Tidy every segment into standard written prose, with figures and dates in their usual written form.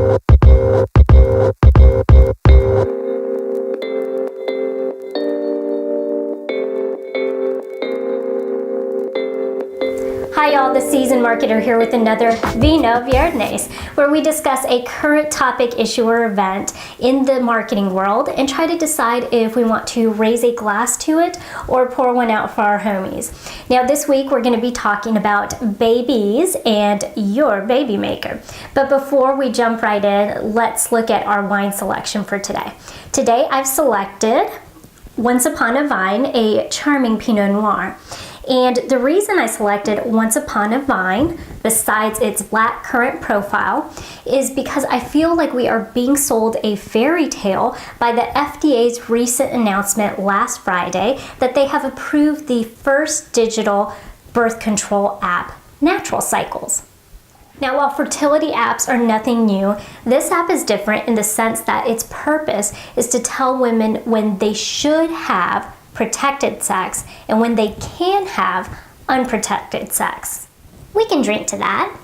Hi y'all, the Season Marketer here with another Vino Viernes, where we discuss a current topic, issue, or event in the marketing world and try to decide if we want to raise a glass to it or pour one out for our homies. Now this week we're going to be talking about babies and your baby maker. But before we jump right in, let's look at our wine selection for today. Today I've selected Once Upon a Vine, a charming Pinot Noir. And the reason I selected Once Upon a Vine, besides its black currant profile, is because I feel like we are being sold a fairy tale by the FDA's recent announcement last Friday that they have approved the first digital birth control app, Natural Cycles. Now, while fertility apps are nothing new, this app is different in the sense that its purpose is to tell women when they should have protected sex and when they can have unprotected sex. We can drink to that.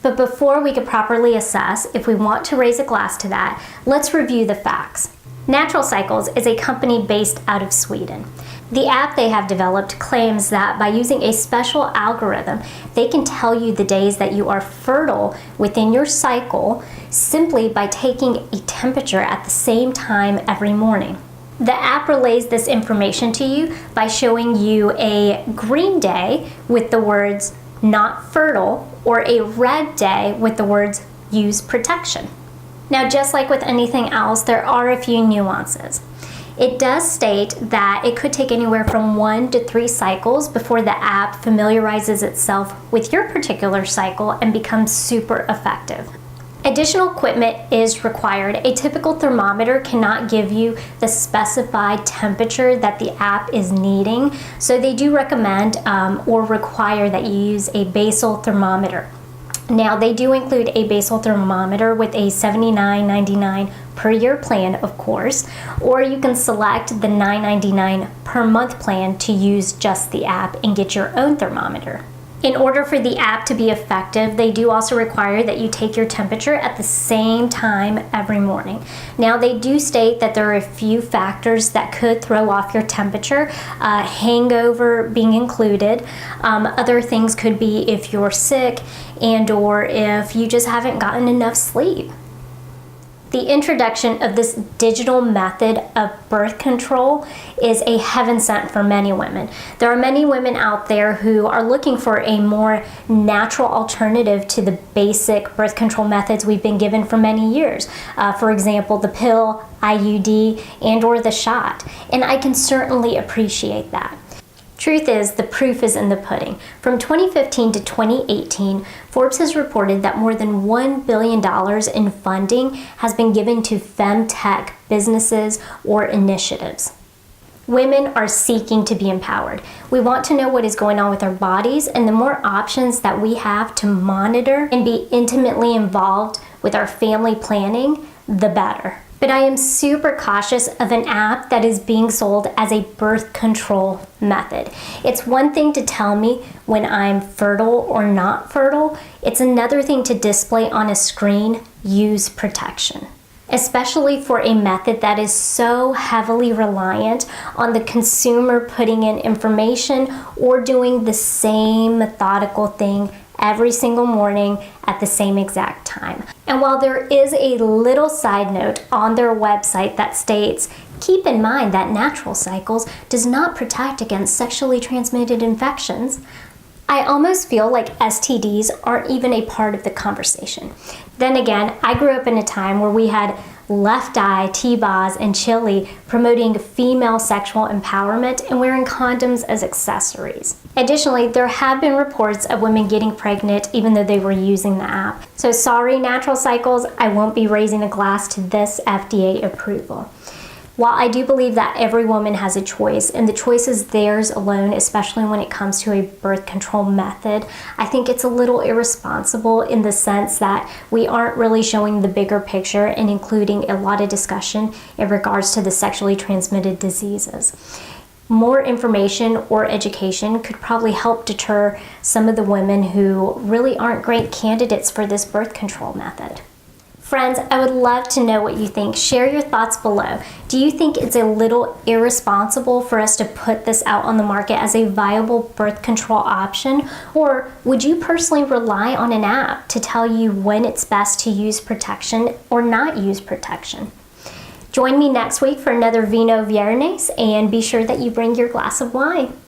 But before we could properly assess if we want to raise a glass to that, let's review the facts. Natural Cycles is a company based out of Sweden. The app they have developed claims that by using a special algorithm, they can tell you the days that you are fertile within your cycle simply by taking a temperature at the same time every morning. The app relays this information to you by showing you a green day with the words "not fertile" or a red day with the words "use protection." Now, just like with anything else, there are a few nuances. It does state that it could take anywhere from 1 to 3 cycles before the app familiarizes itself with your particular cycle and becomes super effective. Additional equipment is required. A typical thermometer cannot give you the specified temperature that the app is needing, so they do recommend or require that you use a basal thermometer. Now, they do include a basal thermometer with a $79.99 per year plan, of course, or you can select the $9.99 per month plan to use just the app and get your own thermometer. In order for the app to be effective, they do also require that you take your temperature at the same time every morning. Now, they do state that there are a few factors that could throw off your temperature, hangover being included. Other things could be if you're sick and or if you just haven't gotten enough sleep. The introduction of this digital method of birth control is a heaven sent for many women. There are many women out there who are looking for a more natural alternative to the basic birth control methods we've been given for many years. For example, the pill, IUD, and or the shot. And I can certainly appreciate that. Truth is, the proof is in the pudding. From 2015 to 2018, Forbes has reported that more than $1 billion in funding has been given to femtech businesses or initiatives. Women are seeking to be empowered. We want to know what is going on with our bodies, and the more options that we have to monitor and be intimately involved with our family planning, the better. But I am super cautious of an app that is being sold as a birth control method. It's one thing to tell me when I'm fertile or not fertile. It's another thing to display on a screen, use protection. Especially for a method that is so heavily reliant on the consumer putting in information or doing the same methodical thing every single morning at the same exact time. And while there is a little side note on their website that states, keep in mind that Natural Cycles does not protect against sexually transmitted infections, I almost feel like STDs aren't even a part of the conversation. Then again, I grew up in a time where we had Left Eye, T-Boz, and Chili promoting female sexual empowerment and wearing condoms as accessories. Additionally, there have been reports of women getting pregnant even though they were using the app. So sorry, Natural Cycles, I won't be raising a glass to this FDA approval. While I do believe that every woman has a choice, and the choice is theirs alone, especially when it comes to a birth control method, I think it's a little irresponsible in the sense that we aren't really showing the bigger picture and including a lot of discussion in regards to the sexually transmitted diseases. More information or education could probably help deter some of the women who really aren't great candidates for this birth control method. Friends, I would love to know what you think. Share your thoughts below. Do you think it's a little irresponsible for us to put this out on the market as a viable birth control option? Or would you personally rely on an app to tell you when it's best to use protection or not use protection? Join me next week for another Vino Viernes, and be sure that you bring your glass of wine.